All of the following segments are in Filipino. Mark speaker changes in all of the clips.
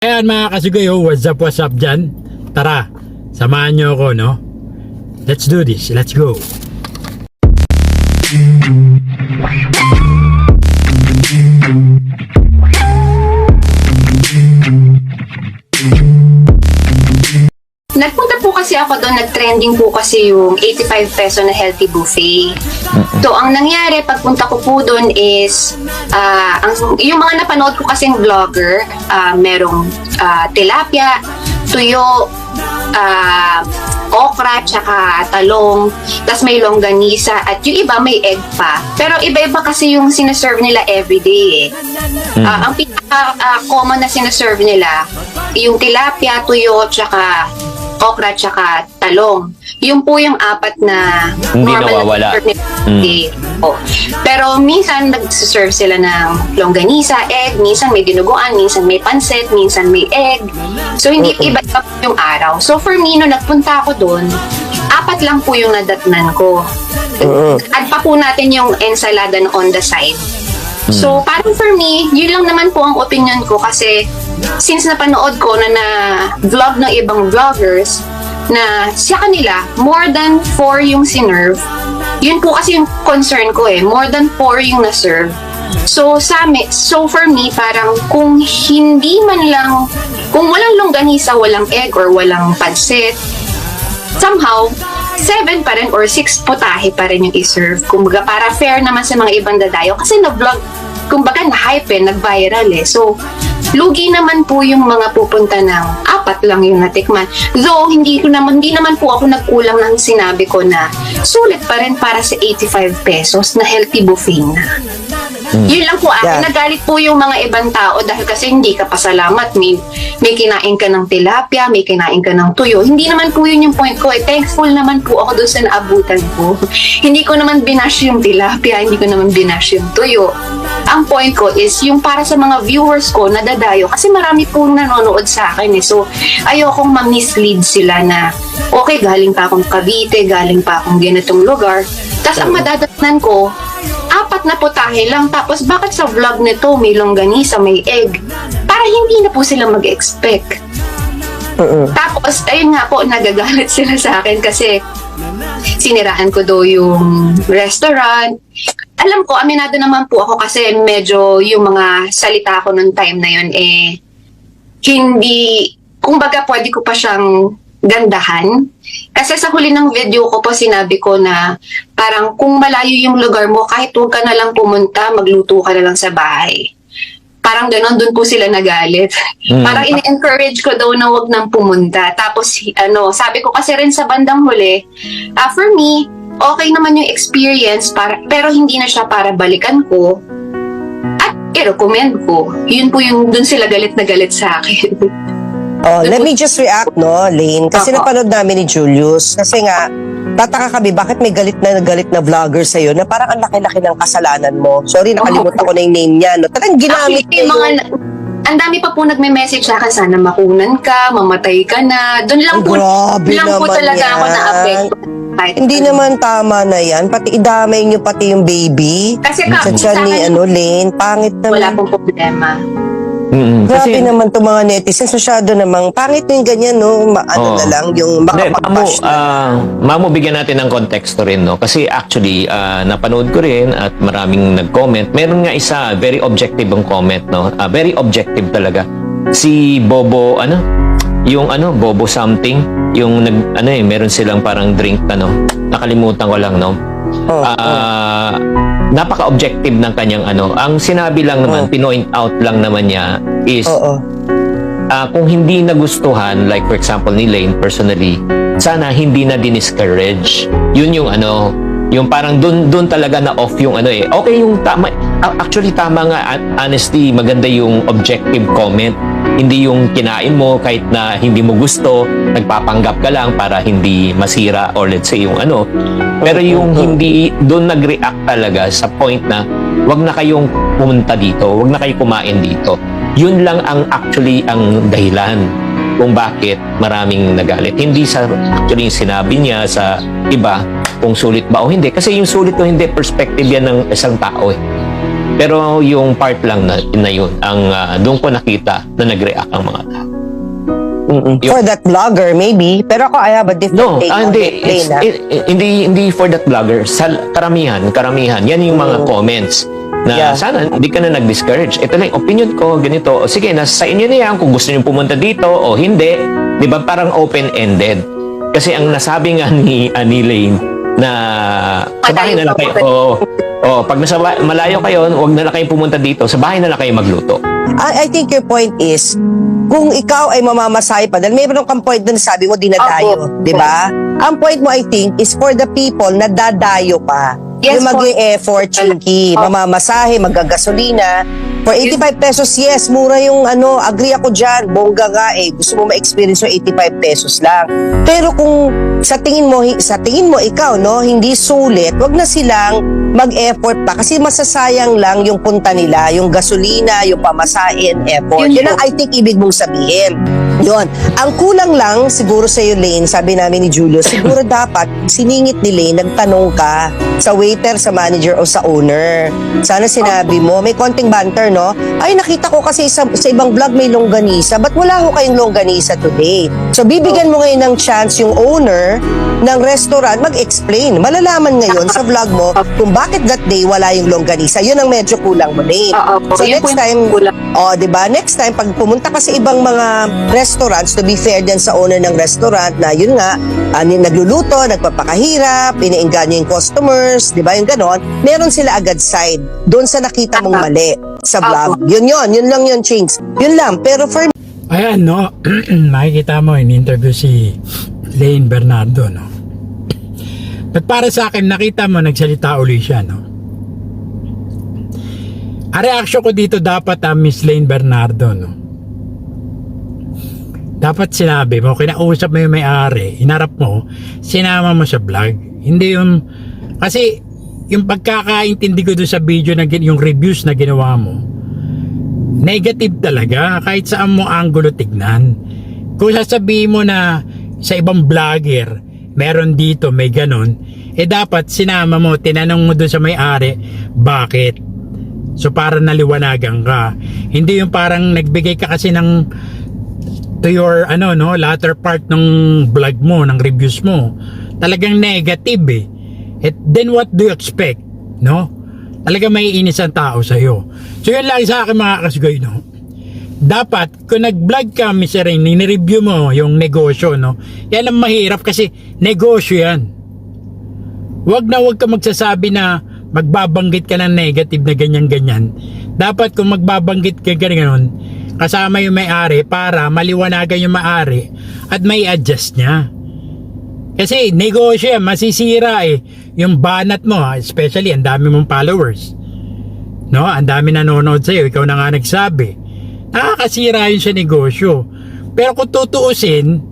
Speaker 1: Ayan mga kasugayo, what's up dyan? Tara, samahan nyo ako, no? Let's do this, let's go!
Speaker 2: Nagpunta po kasi ako doon, nag-trending po kasi yung 85 peso na healthy buffet. So, ang nangyari, pagpunta ko po doon is, yung mga napanood ko kasing vlogger, merong tilapia, tuyo, okra, tsaka talong, tas may longganisa, at yung iba may egg pa. Pero iba-iba kasi yung sinaserve nila everyday eh. Ang pinaka-common na sinaserve nila, yung tilapia, tuyo, tsaka okra, tsaka talong. Yung po yung apat na
Speaker 3: hindi
Speaker 2: normal
Speaker 3: nawawala.
Speaker 2: na oh. Pero minsan nagsiserve sila ng longganisa, egg, minsan may dinuguan, minsan may pansit, minsan may egg. So hindi iba-iba po yung araw. So for me, nung nagpunta ako doon, apat lang po yung nadatnan ko. Add pa po natin yung ensalada na on the side. So, parang for me, yun lang naman po ang opinion ko kasi since napanood ko na vlog ng ibang vloggers na sa kanila, more than 4 yung sinerve. Yun po kasi yung concern ko eh, more than 4 yung na-serve. So, so for me, parang kung hindi man lang, kung walang longganisa, walang egg, or walang pansit, somehow, 7 pa rin or 6 putahe pa rin yung i-serve. Kumbaga, para fair naman sa mga ibang dadayo. Kasi na-vlog, kumbaga na-hype eh, nag-viral eh. So, lugi naman po yung mga pupunta ng apat lang yung natikman. Though, hindi naman po ako nagkulang ng sinabi ko na sulit pa rin para sa 85 pesos na healthy buffet na. Yun lang po akin. Nagalit po yung mga ibang tao dahil kasi hindi ka pasalamat. May kinain ka ng tilapia, may kinain ka ng tuyo. Hindi naman po yun yung point ko. Thankful naman po ako doon sa naabutan ko. Hindi ko naman binash yung tilapia, hindi ko naman binash yung tuyo. Ang point ko is yung para sa mga viewers ko na dadayo kasi marami po nanonood sa akin eh. So, ayokong ma-mislead sila na okay, galing pa akong Cavite, galing pa akong ganitong lugar. Tapos ang madadatnan ko, apat na putahe lang. Tapos bakit sa vlog nito may longganisa, may egg? Para hindi na po sila mag-expect. Tapos, ayun nga po, nagagalit sila sa akin kasi siniraan ko daw yung restaurant. Alam ko, aminado naman po ako kasi medyo yung mga salita ko nung time na yun eh, hindi, kumbaga pwede ko pa siyang gandahan. Kasi sa huli ng video ko po sinabi ko na parang kung malayo yung lugar mo, kahit huwag ka na lang pumunta, magluto ka na lang sa bahay. Parang ganon, dun po sila nagalit. Parang in-encourage ko daw na huwag nang pumunta. Tapos sabi ko kasi rin sa bandang huli, for me, okay naman yung experience, pero hindi na siya para balikan ko at i-recommend ko. Yun po yung dun sila galit na galit sa akin.
Speaker 4: Oh, let me just react, no, Lane? Kasi napanood namin ni Julius. Kasi nga, tataka kami, bakit may galit na vlogger sa'yo na parang ang laki-laki ng kasalanan mo. Sorry, nakalimutan ko na yung name niya. No? Talagang ginamit niya yung...
Speaker 2: Ang dami pa po nagme-message sa akin, sana makunan ka, mamatay ka na. Doon lang po, talaga
Speaker 4: yan.
Speaker 2: ako na-affect.
Speaker 4: Hindi naman tama na yan. Pati idamay niyo pati yung baby.
Speaker 2: Kasi
Speaker 4: sa tiyan ni Lane, pangit naman.
Speaker 2: Wala pong problema.
Speaker 4: Grabe
Speaker 3: Kasi,
Speaker 4: naman itong mga netizens, masyado namang pangit yung ganyan, no? Na lang, yung makapag-bash
Speaker 3: Mamo, bigyan natin ng konteksto rin, no? Kasi actually, napanood ko rin at maraming nag-comment. Meron nga isa, very objective ang comment, no? Very objective talaga. Si Bobo, Bobo something, yung meron silang parang drink, nakalimutan ko lang, no? Napaka-objective ng kanyang Ang sinabi lang naman, pinoint out lang naman niya is kung hindi nagustuhan, like for example ni Lane personally, sana hindi na diniscourage. Yun yung yung parang dun talaga na off yung okay yung tama, actually tama nga, honesty, maganda yung objective comment. Hindi yung kinain mo kahit na hindi mo gusto, nagpapanggap ka lang para hindi masira or let's say yung Pero yung hindi doon nag-react talaga sa point na wag na kayong pumunta dito, wag na kayo kumain dito. Yun lang ang actually ang dahilan kung bakit maraming nagalit. Hindi sa actually yung sinabi niya sa iba kung sulit ba o hindi. Kasi yung sulit o hindi, perspective yan ng isang tao eh. Pero yung part lang na yun, ang doon ko nakita na nag-react ang mga tao.
Speaker 4: For that vlogger, maybe. Pero ako, I have a different take on
Speaker 3: Hindi.
Speaker 4: it, Lane,
Speaker 3: Hindi for that vlogger. Sa karamihan. Yan yung mga comments na sana hindi ka na nag-discourage. Ito lang, opinion ko, ganito. O sige, nasa sa inyo na yan kung gusto nyo pumunta dito o hindi. Di ba? Parang open-ended. Kasi ang nasabi nga ni Lane na sa bahay na lang kayo. Pag nasa malayo kayo, huwag na lang kayo pumunta dito. Sa bahay na lang kayo magluto.
Speaker 4: I think your point is, kung ikaw ay mamamasahe pa, dahil mayroon kang point dun sabi mo, dinadayo, di ba? Ang point mo, I think, is for the people na dadayo pa.
Speaker 2: Yes,
Speaker 4: yung mag-i-effort, Chinky, mamamasahe, magagasolina. For 85 pesos, yes, mura yung agree ako dyan, bongga nga gusto mo ma-experience yung 85 pesos lang. Pero kung sa tingin mo ikaw, no, hindi sulit, wag na silang mag-effort pa kasi masasayang lang yung punta nila, yung gasolina, yung pamasahe and effort. Yun ang I think ibig mong sabihin. Yun. Ang kulang lang siguro sa iyo, Lane, sabi namin ni Julius, siguro dapat siningit ni Lane, nagtanong ka sa waiter, sa manager o sa owner. Sana sinabi mo, may konting banter, no? Ay, nakita ko kasi sa ibang vlog may longganisa. Ba't wala ho kayong longganisa today? So, bibigyan mo ngayon ng chance yung owner ng restaurant mag-explain. Malalaman ngayon sa vlog mo kung bakit that day wala yung longganisa. Yun ang medyo kulang mo, Lane. So, next time, diba? Next time, pag pumunta ka sa ibang mga restaurants, to be fair din sa owner ng restaurant na yun nga, nagluluto, nagpapakahirap, iniinganyo yung customers, di ba yung ganon, meron sila agad side doon sa nakita mong mali sa vlog. Yun lang yun, Chinks. Yun lang, pero for
Speaker 1: Ayan, no? Makikita mo, in-interview si Lane Bernardo, no? But para sa akin, nakita mo, nagsalita uli siya, no? Ang reaction ko dito dapat, Miss Lane Bernardo, no? Dapat sinabi mo, kinausap mo yung may-ari, hinarap mo, sinama mo sa vlog. Hindi yung, kasi yung pagkakaintindi ko doon sa video, na yung reviews na ginawa mo, negative talaga, kahit saan mo angulo tignan. Kung sasabihin mo na sa ibang vlogger, meron dito, may ganon, dapat sinama mo, tinanong mo doon sa may-ari, bakit? So para naliwanagan ka. Hindi yung parang nagbigay ka kasi ng to your latter part ng vlog mo, ng reviews mo, talagang negative then what do you expect, no? Talaga may inis ang tao sa'yo. So yun lang sa akin mga kasugay, no? Dapat kung nag-vlog ka, Mr. Rain, ni-review mo yung negosyo, no? Yan ang mahirap kasi negosyo yan. Wag ka magsasabi na magbabanggit ka ng negative na ganyan-ganyan. Dapat kung magbabanggit ka ganyan, kasama yung may-ari para maliwanagan yung may-ari at may adjust niya. Kasi negosyo yan, masisira yung banat mo, especially ang dami mong followers. No, ang dami nanonood sa'yo, ikaw na nga nagsabi. Nakakasira yun sa negosyo. Pero kung tutuusin,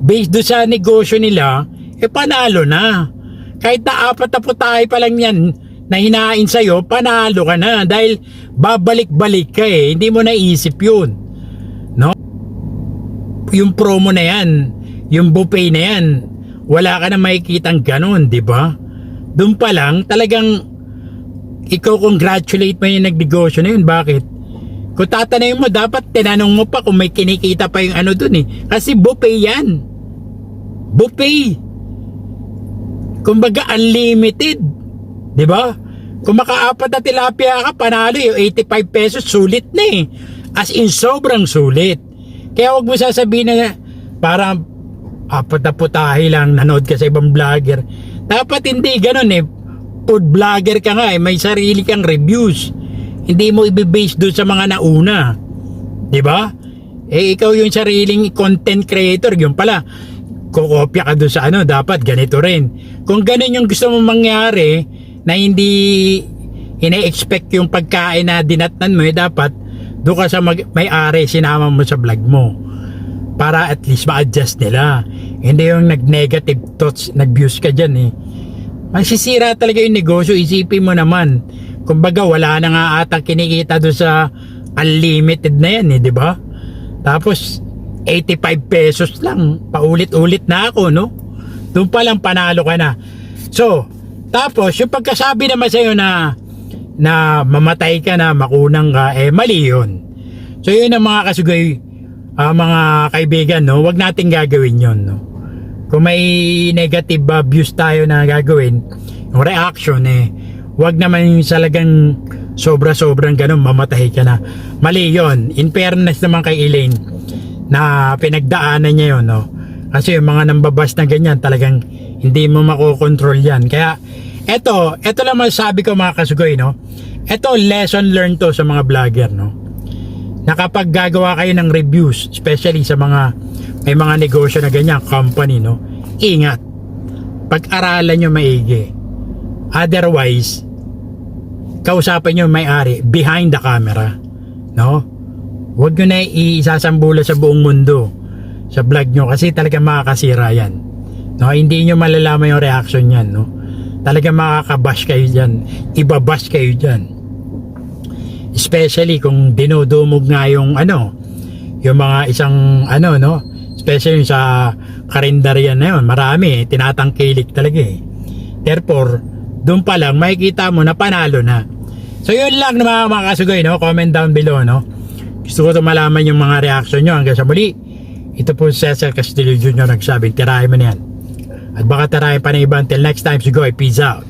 Speaker 1: based doon sa negosyo nila, panalo na. Kahit na 4 na putahe pa lang yan na hinain sa'yo, panalo ka na dahil babalik-balik ka hindi mo naisip yun, no? Yung promo na yan, yung buffet na yan, wala ka na makikitang ganun, di ba? Doon pa lang, talagang ikaw congratulate mo yung nagnegosyo na yun. Bakit? Kung tatanayin mo, dapat tinanong mo pa kung may kinikita pa yung dun kasi buffet yan. Buffet. Kumbaga unlimited, di ba? Kung maka-4 na tilapia ka, panalo yung 85 pesos, sulit na As in, sobrang sulit. Kaya huwag mo sasabihin na parang 4 na putahe lang, nanood ka sa ibang vlogger. Dapat hindi ganun Food vlogger ka nga may sarili kang reviews. Hindi mo i-base doon sa mga nauna. Di ba? Ikaw yung sariling content creator, yung pala, kukopya ka doon sa dapat ganito rin. Kung ganun yung gusto mong mangyari, na hindi ina-expect yung pagkain na dinatnan mo, dapat doon ka sa may-ari, sinama mo sa vlog mo para at least ma-adjust nila. Hindi yung nag-negative thoughts, nag-views ka dyan masisira talaga yung negosyo. Isipin mo naman, kumbaga wala na nga atang kinikita doon sa unlimited na yan di ba? Tapos 85 pesos lang, paulit-ulit na ako, no? Doon pa lang panalo ka na. So tapos, yung pagkasabi naman sa'yo na na mamatay ka na, makunang ka, mali yun. So yun ang mga kasugoy, mga kaibigan, no? Huwag nating gagawin yun, no? Kung may negative views tayo na gagawin, yung reaction, huwag naman yung salagang sobra-sobrang ganun, mamatay ka na. Mali yun. In fairness naman kay Elaine, na pinagdaanan niya yun, no? Kasi yung mga nambabas na ganyan, talagang hindi mo makokontrol yan. Kaya, eto lang masasabi ko mga kasugoy, no? Eto, lesson learned to sa mga vlogger, no? Na kapag gagawa kayo ng reviews, especially sa mga, may mga negosyo na ganyan, company, no? Ingat. Pag-aralan nyo maigi. Otherwise, kausapin nyo yung may-ari behind the camera, no? Huwag nyo na isasambula sa buong mundo sa vlog nyo kasi talaga makakasira yan, no? Hindi nyo malalaman yung reaction yan, no? Talaga makakabash kayo dyan, ibabash kayo dyan, especially kung dinudumog nga yung yung mga isang no, especially sa karinderya na yun, marami tinatangkilik talaga therefore doon pa lang makikita mo na panalo na. So yun lang na mga kasugoy, no? Comment down below, no? Gusto ko malaman yung mga reaction nyo. Hanggang sa muli, ito po si Cesar Castillo Jr. nagsabing tirahin mo na yan at baka tirahin pa na iba. Until next time, sugoy, peace out.